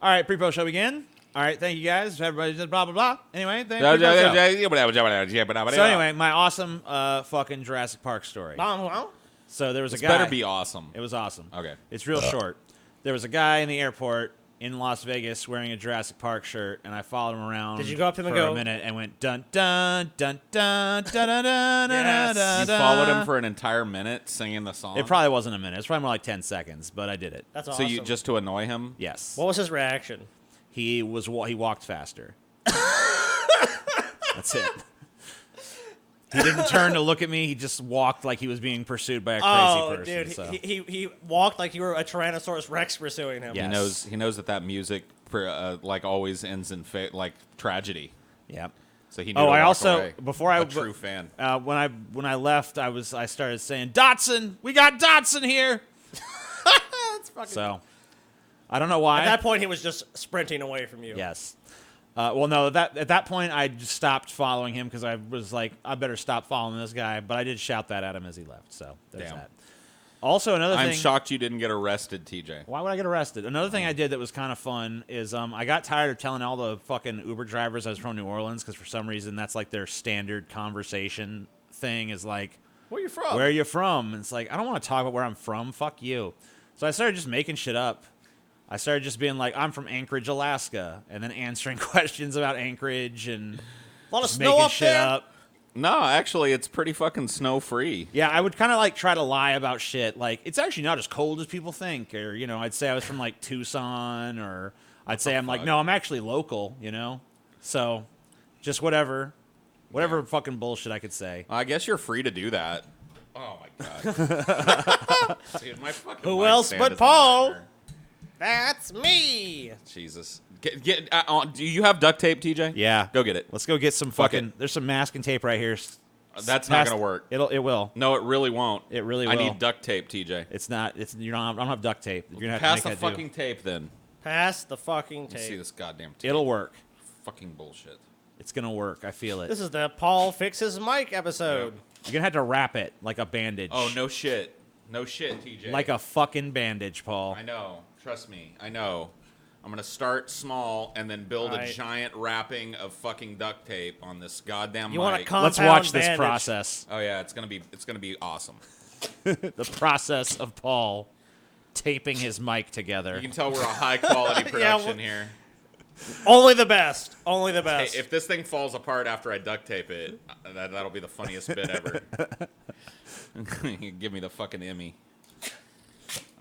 All right, pre-post show begin. All right, thank you guys. Everybody just blah, blah, blah. Anyway, so anyway, my awesome fucking Jurassic Park story. So there was a guy. Better be awesome. It was awesome. Okay. It's real short. There was a guy in the airport in Las Vegas wearing a Jurassic Park shirt, and I followed him around. Did you go up to him and for go a minute and went dun dun dun dun dun dun dun Yes. dun? You followed him for an entire minute singing the song? It probably wasn't a minute. It's probably more like 10 seconds, but I did it. That's So awesome. you just to annoy him? Yes. What was his reaction? He walked faster. That's it. He didn't turn to look at me. He just walked like he was being pursued by a crazy person. Dude, so. he walked like you were a Tyrannosaurus Rex pursuing him. Yes. He knows that music like always ends in like tragedy. Yep. So he knew Oh, to I walk also away. before I a true fan. when I left, I started saying Dotson. We got Dotson here. That's fucking. So I don't know why. At that point, he was just sprinting away from you. Yes. Well, no. At that point, I just stopped following him because I was like, I better stop following this guy. But I did shout that at him as he left. So there's Damn. that. Also, another thing. I'm shocked you didn't get arrested, TJ. Why would I get arrested? Another thing I did that was kind of fun is I got tired of telling all the fucking Uber drivers I was from New Orleans because for some reason that's like their standard conversation thing is like, Where you from? where are you from? And it's like, I don't want to talk about where I'm from. Fuck you. So I started just making shit up. I started just being like, I'm from Anchorage, Alaska, and then answering questions about Anchorage and a lot of just snow making up shit there. up. No, actually, it's pretty fucking snow-free. Yeah, I would kind of like try to lie about shit. Like, it's actually not as cold as people think. Or, you know, I'd say I was from like Tucson, or I'd say I'm like, no, I'm actually local, you know? So, just whatever fucking bullshit I could say. I guess you're free to do that. Oh, my God. Dude, my fucking Who mic else stand but is a Paul? nightmare. That's me. Jesus. Do you have duct tape, TJ? Yeah. Go get it. Let's go get some Fuck fucking, it. there's some masking tape right here. That's not going to work. It will. No, it really won't. It really I will. need duct tape, TJ. It's not, I don't have duct tape. You're gonna have Pass to the make that fucking tape, then. Pass the fucking Let me see tape. this goddamn tape. It'll work. Fucking bullshit. It's gonna work. I feel it. This is the Paul Fixes Mic episode. You're gonna have to wrap it like a bandage. Oh, no shit. No shit, TJ. Like a fucking bandage, Paul. I know. Trust me. I know. I'm going to start small and then build a Right. giant wrapping of fucking duct tape on this goddamn You want a mic. Let's compound watch this bandage. process. Oh yeah, it's going to be awesome. The process of Paul taping his mic together. You can tell we're a high quality production here. Only the best. Only the Hey, best. if this thing falls apart after I duct tape it, that'll be the funniest bit ever. Give me the fucking Emmy.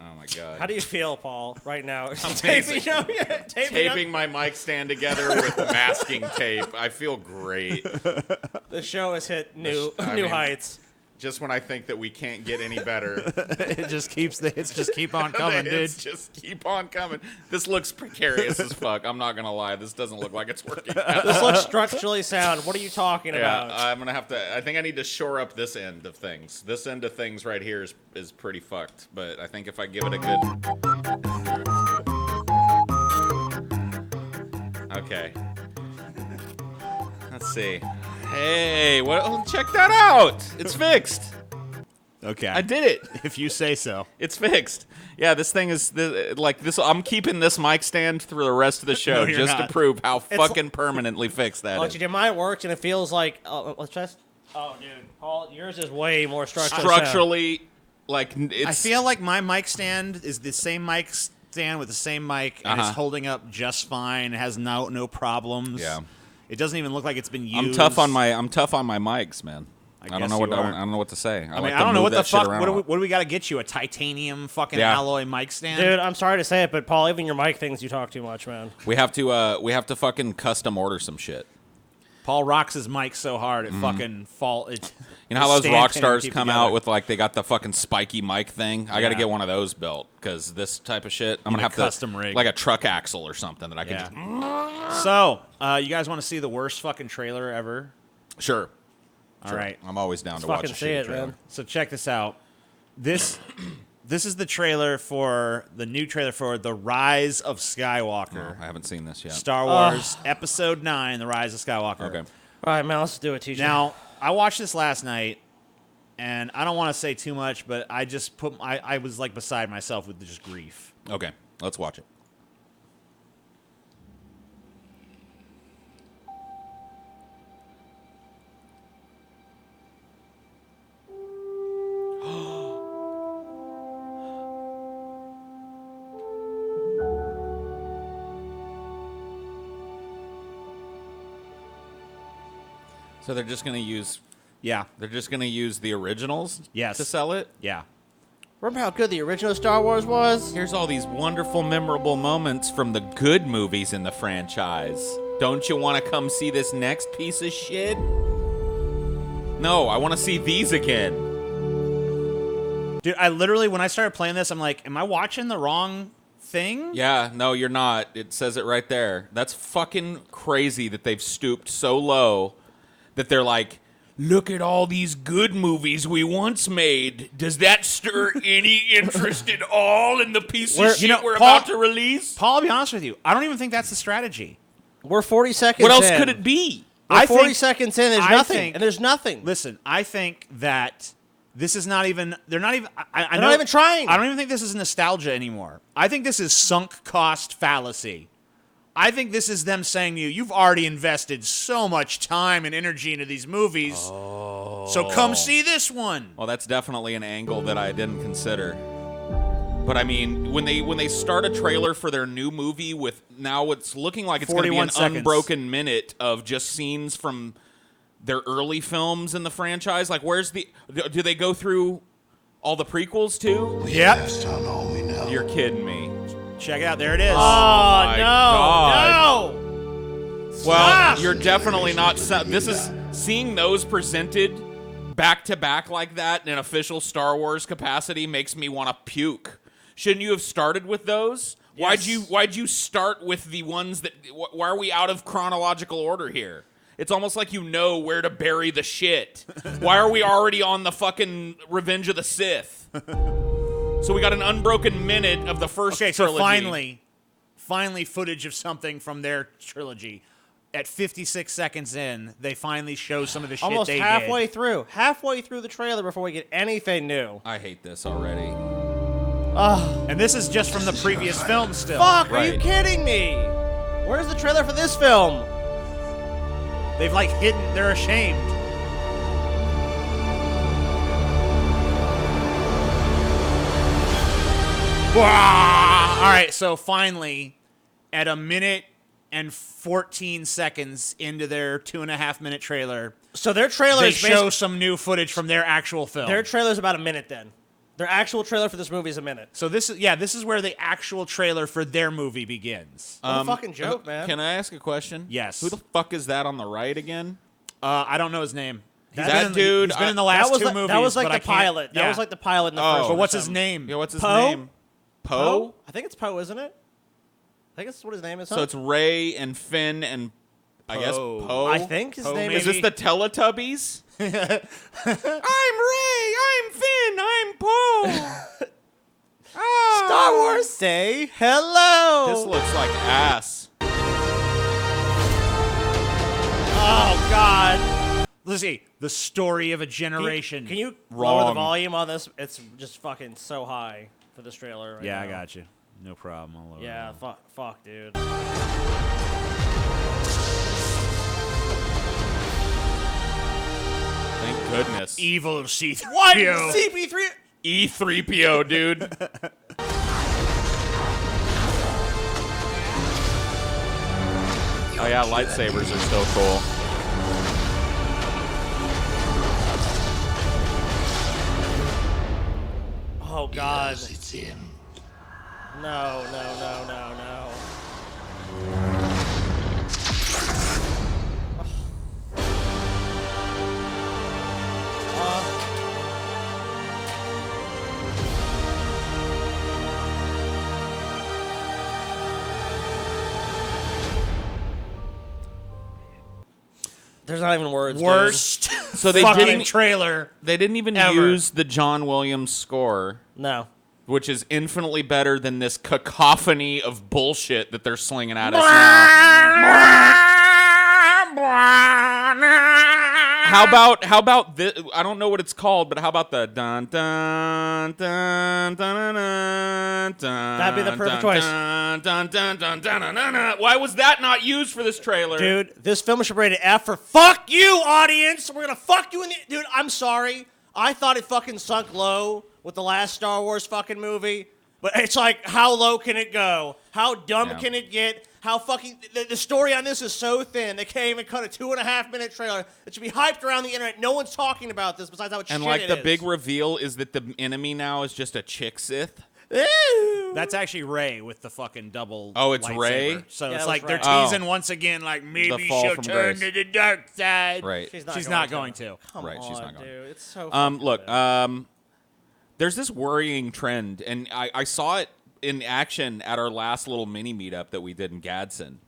Oh my god. How do you feel, Paul, right now? Amazing. Taping Taping my mic stand together with masking tape. I feel great. the show has hit new I new mean- heights. Just when I think that we can't get any better, It just keeps the hits just keep on coming, dude. it's just keep on coming. This looks precarious as fuck. I'm not gonna lie. This doesn't look like it's working. This looks structurally sound. What are you talking Yeah, about? I'm gonna have to. I think I need to shore up this end of things. This end of things right here is pretty fucked. But I think if I give it a good. Okay. Let's see. Hey, what? Oh, check that out. It's fixed. Okay. I did it. If you say so. It's fixed. Yeah, this thing is like this. I'm keeping this mic stand through the rest of the show No, you're just not. to prove how fucking permanently fixed that Oh, is. dude, mine works and it feels like. Let's test. Oh, dude, Paul, yours is way more structurally. Structurally, like it's. I feel like my mic stand is the same mic stand with the same mic, and it's holding up just fine. It has no problems. Yeah. It doesn't even look like it's been used. I'm tough on my mics, man. I don't guess know what you I are. don't know what to say. I mean, I don't know what the fuck. What do we got to get you? A titanium fucking alloy mic stand? Dude, I'm sorry to say it, but Paul, even your mic thinks you talk too much, man. We have to fucking custom order some shit. Paul rocks his mic so hard it fucking fall. It, You know how those stand rock can't stars keep come together. out with like they got the fucking spiky mic thing? I got to Yeah. get one of those built because this type of shit, I'm Need gonna a have custom to rig. like a truck axle or something that I can Yeah. just. So, you guys want to see the worst fucking trailer ever? Sure. All right. I'm always down to Let's watch fucking a see shitty it, trailer. man. So check this out. This is the trailer for the new trailer for The Rise of Skywalker. Oh, I haven't seen this yet. Star Wars Episode 9, The Rise of Skywalker. Okay. All right, man, let's do it, TJ. Now, I watched this last night, and I don't want to say too much, but I just I was like beside myself with just grief. Okay. Let's watch it. So they're just gonna use Yeah. the originals Yes. to sell it? Yeah. Remember how good the original Star Wars was? Here's all these wonderful, memorable moments from the good movies in the franchise. Don't you want to come see this next piece of shit? No, I want to see these again. Dude, I literally, when I started playing this, I'm like, am I watching the wrong thing? Yeah, no, you're not. It says it right there. That's fucking crazy that they've stooped so low that they're like, look at all these good movies we once made. Does that stir any interest at all in the piece of shit we're about to release? Paul, I'll be honest with you. I don't even think that's the strategy. We're 40 seconds What else in. could it be? We're 40 think- seconds in, there's I nothing. think- And there's nothing. Listen, I think that this is not even, they're not even, I They're know, not even trying. I don't even think this is nostalgia anymore. I think this is sunk cost fallacy. I think this is them saying to you, you've already invested so much time and energy into these movies, so come see this one. Well, that's definitely an angle that I didn't consider. But I mean, when they start a trailer for their new movie with now it's looking like it's going to be 41 an seconds. unbroken minute of just scenes from their early films in the franchise, like do they go through all the prequels too? Yep. Based on all we know. You're kidding me. Check it out. There it is. Oh, my no. God. No. Well, you're definitely not. This is seeing those presented back to back like that in an official Star Wars capacity makes me want to puke. Shouldn't you have started with those? Yes. Why'd you start with the ones that? Why are we out of chronological order here? It's almost like you know where to bury the shit. Why are we already on the fucking Revenge of the Sith? So we got an unbroken minute of the first Okay, so trilogy. finally footage of something from their trilogy. At 56 seconds in, they finally show some of the shit Almost they halfway did. through. Halfway through the trailer before we get anything new. I hate this already. And this is just from the previous film still. Fuck, are you Right. kidding me? Where's the trailer for this film? They've like hidden, they're ashamed. Wah! All right, so finally, at a minute and 14 seconds into their 2.5 minute trailer, So their trailer they is show some new footage from their actual film. their trailer's about a minute then. Their actual trailer for this movie is a minute. So this is where the actual trailer for their movie begins. What a fucking joke, man. Can I ask a question? Yes. Who the fuck is that on the right again? I don't know his name. He's That been in the- dude, he's been in the That last was two like, movies. that was like but the I can't- pilot. That yeah. was like the pilot in the Oh. first But one. what's or his something. name? Yeah, what's his Poe? name? Poe? I think it's Poe, isn't it? I think that's what his name is. So huh? it's Ray and Finn and I guess Poe. Poe. I think his Poe, name maybe? Is this the Teletubbies? I'm Ray. I'm Finn. I'm Poe. Star Wars. Say hello. This looks like ass. Oh God. Let's see. The story of a generation. Can you lower the Wrong. volume on this? It's just fucking so high for this trailer. Right Yeah, I now. got you. No problem. I'll lower Yeah, it. fuck, dude. Thank goodness. Evil C3PO. What? CP3? E3PO, dude. Oh yeah, lightsabers are so cool. Oh God. It's in. No. There's not even words. dude. Worst So they fucking didn't. trailer. They didn't even Ever. use the John Williams score, No. which is infinitely better than this cacophony of bullshit that they're slinging at us now. How about this? I don't know what it's called, but how about the dun dun dun dun dun dun dun? That'd be the perfect dun, choice. Dun dun dun dun dun dun dun dun. Why was that not used for this trailer? Dude, this film should be rated F for fuck you, audience. We're gonna fuck you in the. Dude, I'm sorry. I thought it fucking sunk low with the last Star Wars fucking movie, but it's like, how low can it go? How dumb Yeah. can it get? How fucking the story on this is so thin. They can't even cut a 2.5-minute trailer. It should be hyped around the internet. No one's talking about this besides how much And shit like it the is. big reveal is that the enemy now is just a chick Sith. Ew. That's actually Ray with the fucking double. Oh, it's lightsaber. Ray? So Yeah, it's that like was they're Ray. teasing once again, like maybe fall she'll from turn grace. to the dark side. Right. She's not going to. Come Right, on, she's not going. dude. It's so. Look, fucking there's this worrying trend, and I saw it in action at our last little mini meetup that we did in Gadsden.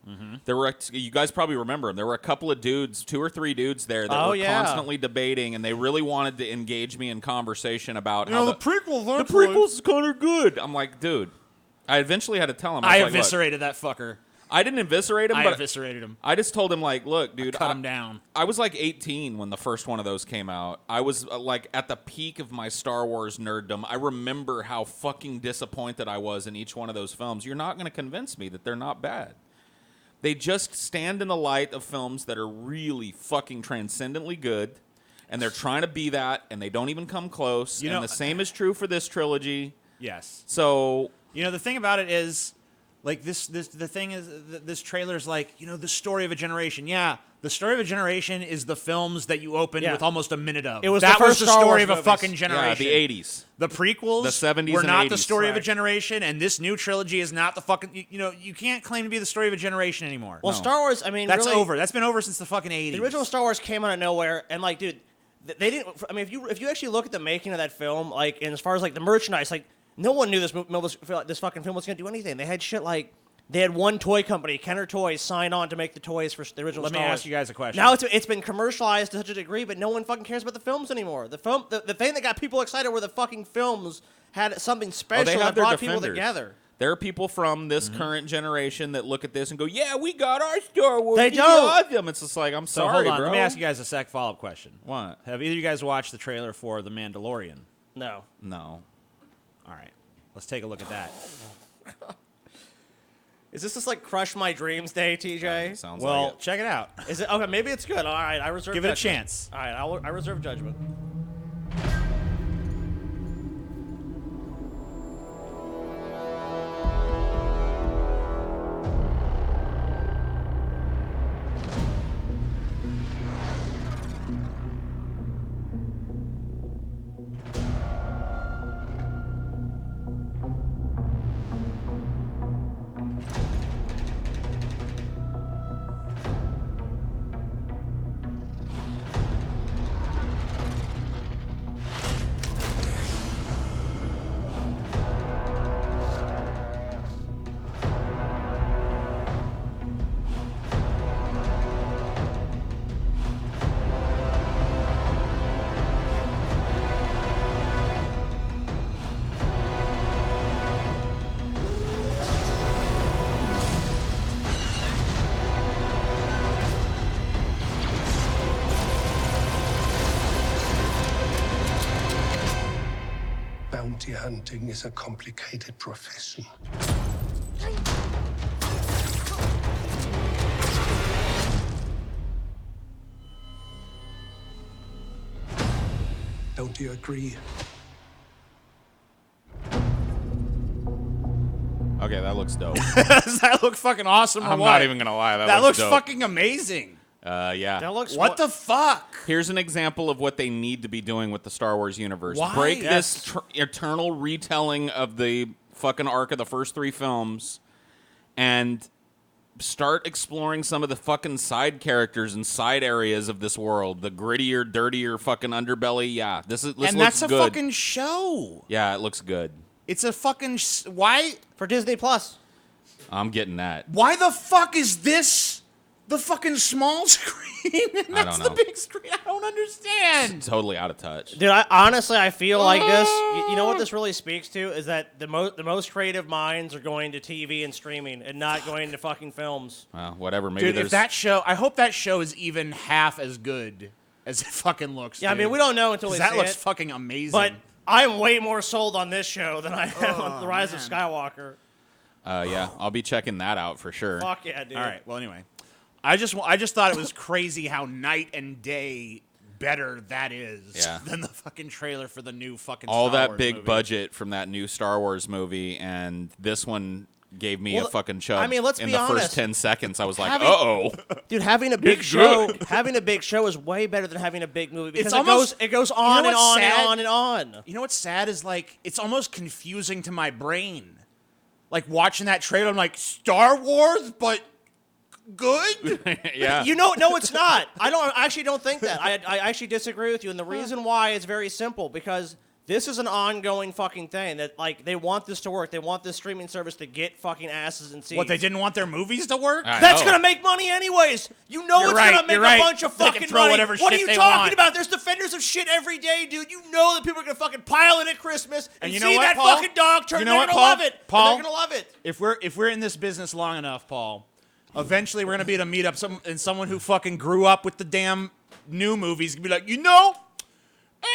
There were, you guys probably remember them. There were a couple of dudes, 2 or 3 dudes there that Oh, were yeah. constantly debating, and they really wanted to engage me in conversation about You how know, the prequels aren't the prequels kind of good. I'm like, dude. I eventually had to tell him. I was like, look, eviscerated that fucker. I didn't eviscerate him, I but eviscerated him. I just told him, like, look, dude, Cut him down. I was like 18 when the first one of those came out. I was like at the peak of my Star Wars nerddom. I remember how fucking disappointed I was in each one of those films. You're not going to convince me that they're not bad. They just stand in the light of films that are really fucking transcendently good, and they're trying to be that, and they don't even come close. You and know- the same is true for this trilogy. Yes. So You know, the thing about it is, like, the thing is, this trailer's like, you know, the story of a generation. Yeah, the story of a generation is the films that you open Yeah. with almost a minute of. It was that the first was the Star story Wars of a movies. fucking yeah, generation. the 80s. The prequels, The 70s were and not the 80s. story of a Right. generation, and this new trilogy is not the fucking. You know, you can't claim to be the story of a generation anymore. Well, No. Star Wars. I mean, that's really, over. That's been over since the fucking 80s. The original Star Wars came out of nowhere, and like, dude, they didn't. I mean, if you actually look at the making of that film, like, and as far as like the merchandise, like, no one knew this fucking film was gonna do anything. They had shit like. They had one toy company, Kenner Toys, sign on to make the toys for the original Let me Star Wars. ask you guys a question. Now it's been commercialized to such a degree, but no one fucking cares about the films anymore. The thing that got people excited were the fucking films had something special they that have their brought people defenders. together. There are people from this current generation that look at this and go, "Yeah, we got our Star Wars. They we don't. love them." It's just like, I'm so sorry, hold on. bro. Let me ask you guys a follow-up question. What? Have either of you guys watched the trailer for The Mandalorian? No. No. All right, let's take a look at that. Is this just like Crush My Dreams Day, TJ? Sounds Well, like it. check it out. Is it okay? Maybe it's good. All right, I reserve. Give it a judgment. chance. All right, I reserve judgment. Bounty hunting is a complicated profession. Don't you agree? Okay, that looks dope. Does that look fucking awesome or I'm what? not even gonna lie. That looks dope. fucking amazing. Yeah. That looks What the fuck? Here's an example of what they need to be doing with the Star Wars universe. Why? Break Yes. this eternal retelling of the fucking arc of the first 3 films and start exploring some of the fucking side characters and side areas of this world. The grittier, dirtier fucking underbelly. Yeah, this And looks that's a good. fucking show. Yeah, it looks good. It's a fucking why? for Disney Plus. I'm getting that. Why the fuck is this the fucking small screen and I that's don't the know. big screen? I don't understand. Totally out of touch. Dude, I feel like this. You know what this really speaks to is that the most creative minds are going to TV and streaming and not going to fucking films. Well, whatever. Maybe Dude, there's if that show, I hope that show is even half as good as it fucking looks. Yeah, I dude. mean we don't know until we 'Cause that see looks it. fucking amazing. But I'm way more sold on this show than I am on The Rise of Skywalker. yeah, I'll be checking that out for sure. Fuck yeah, dude. all right. Well, anyway, I just thought it was crazy how night and day better that is Yeah. than the fucking trailer for the new fucking All Star that Wars big movie. budget from that new Star Wars movie and this one gave me a fucking chub. I mean, let's in be the honest. first 10 seconds, I was like, Having- uh-oh. Dude, having a big show is way better than having a big movie because it goes on and on and on and on. You know what's sad is like it's almost confusing to my brain. Like watching that trailer, I'm like Star Wars, but good. Yeah. No, it's not. I actually don't think that. I actually disagree with you, and the reason why is very simple because this is an ongoing fucking thing that like they want this to work. They want this streaming service to get fucking asses and seats. What, they didn't want their movies to work? That's gonna make money anyways. You know You're it's right, gonna make you're a right. bunch of They can fucking throw money. whatever What are shit you they talking want. about? There's defenders of shit every day, dude. You know that people are gonna fucking pile in at Christmas and you know see what, that Paul? fucking dog turn. You know They're what, gonna Paul? love it. Paul? They're gonna love it. If we're in this business long enough, Paul, eventually we're gonna be at a meetup, and someone who fucking grew up with the damn new movies can be like,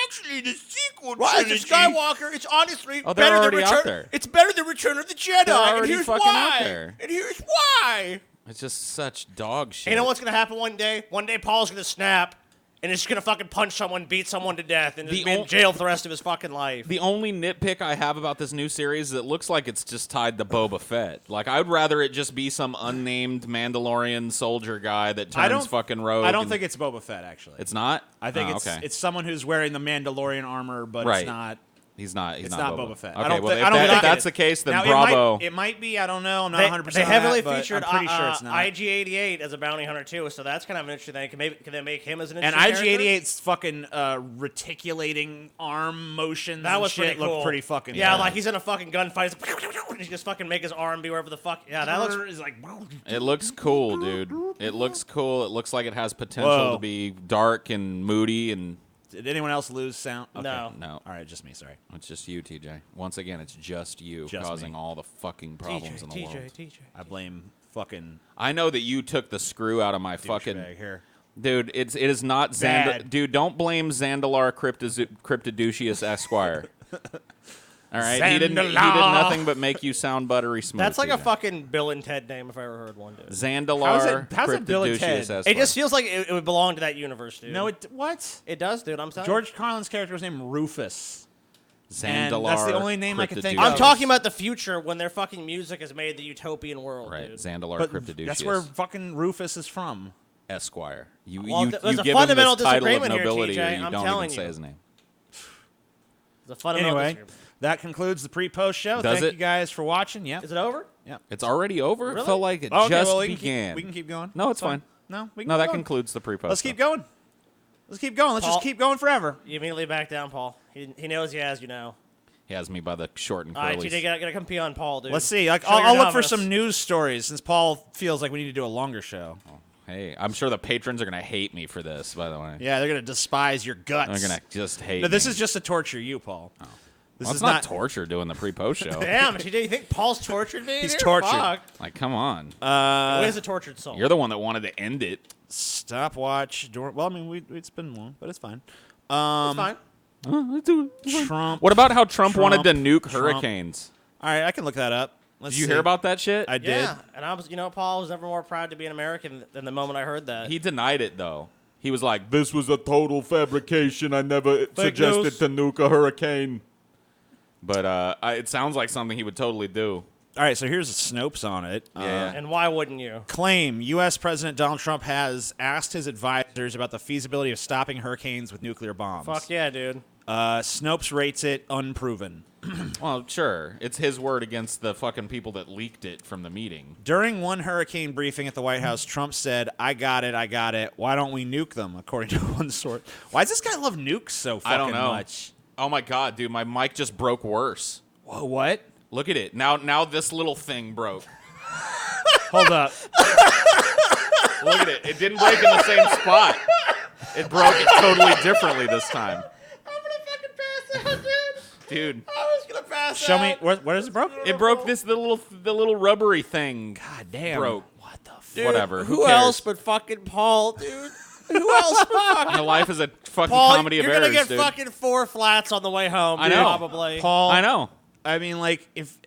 actually, the sequel trilogy. It's Skywalker. It's honestly Oh, they're better than already out Return. there. It's better than Return of the Jedi. They're And already here's fucking why. out there. And here's why. It's just such dog shit. You know what's gonna happen one day? One day Paul's gonna snap and is just gonna fucking punch someone, beat someone to death, and just be in jail for the rest of his fucking life. The only nitpick I have about this new series is it looks like it's just tied to Boba Fett. Like, I would rather it just be some unnamed Mandalorian soldier guy that turns fucking rogue. I don't think it's Boba Fett, actually. It's not? I think Oh, it's okay. it's someone who's wearing the Mandalorian armor, but Right. it's not. He's not. He's It's not not Boba Fett. Okay, I don't well, thi- if I don't that- think if it that's is. the case, then Now, bravo. It might be. I don't know. I'm not They 100%. heavily but featured I'm pretty sure it's not. IG-88 as a bounty hunter too, so that's kind of an interesting thing. Can they make him as an And interesting character? IG-88's fucking reticulating arm motions That and was shit pretty cool. looked pretty fucking Yeah, good. like he's in a fucking gunfight. He just fucking make his arm be wherever the fuck. Yeah, that looks. Is like. It looks cool, dude. It looks cool. It looks like it has potential Whoa. to be dark and moody and... Did anyone else lose sound? Okay. No. No. All right, just me. Sorry. It's just you, TJ. Once again, it's just you Just causing me. all the fucking problems in the world. TJ. I blame fucking I know that you took the screw out of my fucking... douchebag here. Dude, it is not Bad. Dude, don't blame Zandalar Cryptoducius Esquire. All right, he did Zandalar. nothing but make you sound buttery smooth. That's like a TJ. fucking Bill and Ted name if I ever heard one, dude. Zandalar how's it Bill and Ted? Cryptoducius Esquire. It just feels like it would belong to that universe, dude. No, what? It does, dude. I'm sorry. George Carlin's character was named Rufus. And Zandalar. that's the only name I can think Cryptoducius. of. I'm talking about the future when their fucking music has made the utopian world, Right, dude. Zandalar But Cryptoducius that's where fucking Rufus is from. Esquire. You Well, you, there's you a give fundamental him this title of disagreement here, nobility, TJ, or you I'm don't telling even say you. his name. The fundamental Anyway, disagreement. that concludes the pre-post show. Does Thank it? you guys for watching. Yep. Is it over? Yep. It's already over. It Really? felt like it Okay, just well, we began. we can keep going. No, it's fine. No, we can No, keep that going. concludes the pre-post. Let's keep going. Let's keep going. Let's Paul- just keep going forever. You immediately back down, Paul. He knows he has you now. He has me by the short and All right, curlies. TJ, gotta come pee on Paul, dude. Let's see. Like, Show your I'll look for numbness. some news stories since Paul feels like we need to do a longer show. Hey, I'm sure the patrons are gonna hate me for this. By the way, Yeah, they're gonna despise your guts. they're gonna just hate. No, this me. is just to torture you, Paul. This Well, is it's not torture doing the pre-post show. Damn, TJ, you think Paul's tortured me? He's You're tortured. fucked. Like, come on. He is a tortured soul. You're the one that wanted to end it. Stopwatch. Well, I mean, it's been long, but it's fine. It's fine. Trump. What about how Trump wanted to nuke Trump. hurricanes? All right, I can look that up. Let's Did you see. hear about that shit? I did. Yeah, and I was, Paul was never more proud to be an American than the moment I heard that. He denied it though. He was like, "This was a total fabrication. I never suggested news. to nuke a hurricane." But it sounds like something he would totally do. All right, so here's a Snopes on it. Yeah. And why wouldn't you? Claim U.S. President Donald Trump has asked his advisors about the feasibility of stopping hurricanes with nuclear bombs. Fuck yeah, dude. Snopes rates it unproven. Well, sure. It's his word against the fucking people that leaked it from the meeting. During one hurricane briefing at the White House, Trump said, I got it. Why don't we nuke them, according to one source. Why does this guy love nukes so fucking I don't know. much? Oh my god, dude, my mic just broke worse. Whoa, what? Look at it. Now this little thing broke. Hold up. Look at it. It didn't break in the same spot. It broke it totally differently this time. I'm gonna fucking pass out, dude. Dude, I was gonna pass Show out. me. Where is it broke? it broke the little rubbery thing. God damn. Broke. What the fuck? Dude, Whatever. Who Who cares? else but fucking Paul, dude? Who else but fucking My life is a fucking Paul? comedy You're of gonna errors, get dude. fucking 4 flats on the way home. I know. Probably. Paul. I know. I mean, like, if.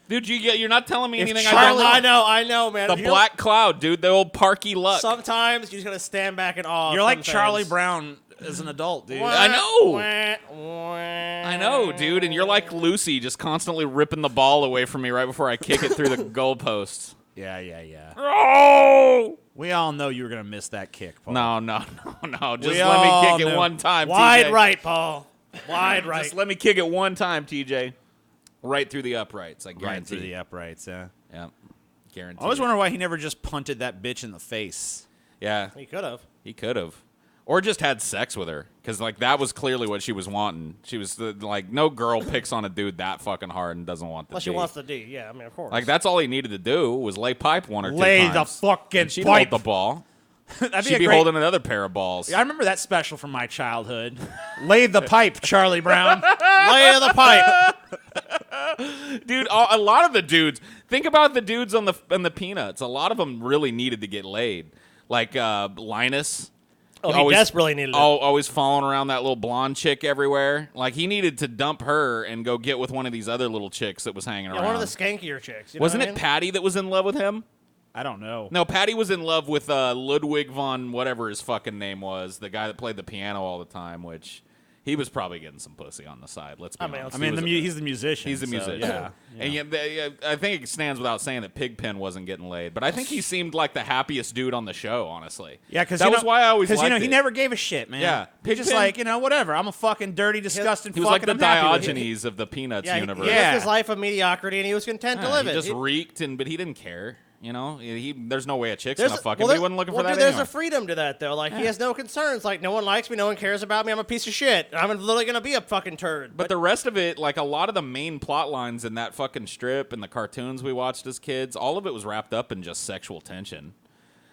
Dude, you're not telling me If anything Charlie- I don't know. I know, man. The black cloud, dude. The old Parky Luck. Sometimes you just gotta stand back in awe. You're of like some Charlie things. Brown as an adult, dude. I know. I I know, dude. And you're like Lucy, just constantly ripping the ball away from me right before I kick it through the goalposts. Yeah. Oh! We all know you were gonna miss that kick, Paul. No. Just We let me all kick it know. one time, Wide TJ. right, Paul. Wide right. Just let me kick it one time, TJ. Right through the uprights, I guarantee. Right through the uprights, yeah. Yeah, guarantee. I always wonder why he never just punted that bitch in the face. Yeah, He could have. he could have. Or just had sex with her. Because, like, that was clearly what she was wanting. She was, like, no girl picks on a dude that fucking hard and doesn't want the Unless D. she wants the D. Yeah, I mean, of course. Like, that's all he needed to do was lay pipe one or two Lay times. the fucking and she'd pipe. hold the ball. That'd She'd a be great- holding another pair of balls. I remember that special from my childhood. Lay the pipe, Charlie Brown. Lay the pipe. Dude, a lot of the dudes. Think about the dudes on the Peanuts. A lot of them really needed to get laid. Like Linus. Oh, he desperately needed it. Always following around that little blonde chick everywhere. Like, he needed to dump her and go get with one of these other little chicks that was hanging Yeah, around. one of the skankier chicks. You know Wasn't what it I mean? Patty that was in love with him? I don't know. No, Patty was in love with Ludwig von whatever his fucking name was, the guy that played the piano all the time, which he was probably getting some pussy on the side. Let's be I mean, honest. I mean, He was he's the musician. He's a so, musician. yeah. And I think it stands without saying that Pigpen wasn't getting laid. But I think he seemed like the happiest dude on the show, honestly. Yeah, because that was why I always liked he it. never gave a shit, man. Yeah. He's just Pigpen- like, whatever. I'm a fucking dirty, disgusting. He was like the I'm happy with it. Diogenes of the Peanuts Yeah, universe. he Yeah. lived his life of mediocrity, and he was content to Yeah, live he it. just He- reeked, but he didn't care. You know, there's no way a chick's There's gonna a- fuck him. well, But he there- wasn't looking well, for that dude, there's anyway. a freedom to that, though. Like, he has no concerns. Like, no one likes me, no one cares about me. I'm a piece of shit. I'm literally gonna be a fucking turd. But the rest of it, like a lot of the main plot lines in that fucking strip and the cartoons we watched as kids, all of it was wrapped up in just sexual tension.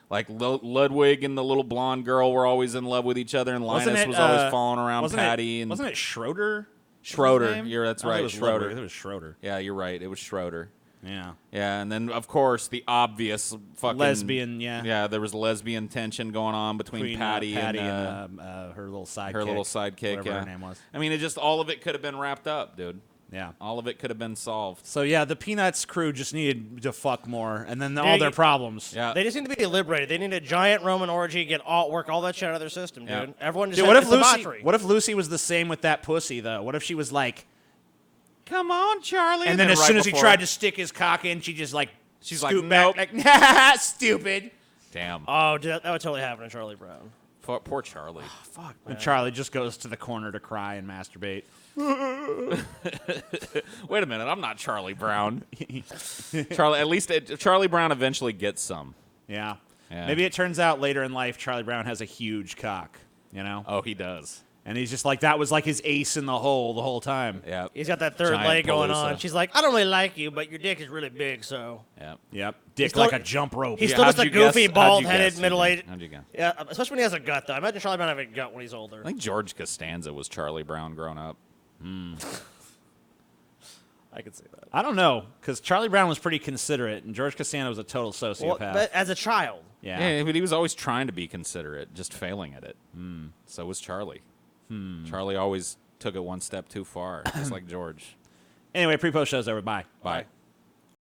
Like Ludwig and the little blonde girl were always in love with each other, and Linus was always following around Patty. Wasn't it Schroeder? Schroeder. His name? That's I thought right, it was Schroeder. Ludwig. It was Schroeder. Yeah, you're right. It was Schroeder. Yeah. Yeah, and then of course the obvious fucking Lesbian, yeah. Yeah, there was lesbian tension going on between Patty and her little sidekick. whatever Yeah, her name was. I mean, it just all of it could have been wrapped up, dude. Yeah. All of it could have been solved. So yeah, the Peanuts crew just needed to fuck more, and then all Dude, their problems. Yeah. they just need to be liberated. They need a giant Roman orgy, work all that shit out of their system, dude. Yeah. Everyone just Dude, had what if Lucy? debauchery. What if Lucy was the same with that pussy though? What if she was like, Come on, Charlie. and then as right soon as he before- tried to stick his cock in, she just like She's like, scooped back, nope. like, nah, stupid. Damn. Oh, dude, that would totally happen to Charlie Brown. Poor Charlie. Fuck. And Charlie just goes to the corner to cry and masturbate. Wait a minute, I'm not Charlie Brown. Charlie, at least Charlie Brown eventually gets some. Yeah. Yeah. Maybe it turns out later in life Charlie Brown has a huge cock. You know. Oh, he does. And he's just like, that was like his ace in the hole the whole time. Yeah. He's got that third Giant leg going Palooza. on. She's like, I don't really like you, but your dick is really big, so. Yeah. Yep. Dick still- like a jump rope. He's Yeah, still just how'd a you guess? goofy, How'd you bald-headed, guess? middle-aged. How'd you guess? Yeah, especially when he has a gut, though. I imagine Charlie Brown having a gut when he's older. I think George Costanza was Charlie Brown grown up. I could see that. I don't know, because Charlie Brown was pretty considerate, and George Costanza was a total sociopath. Well, but as a child. Yeah, but he was always trying to be considerate, just failing at it. So was Charlie. Charlie always took it one step too far, just like George. Anyway, pre-post show's over. Bye. Bye.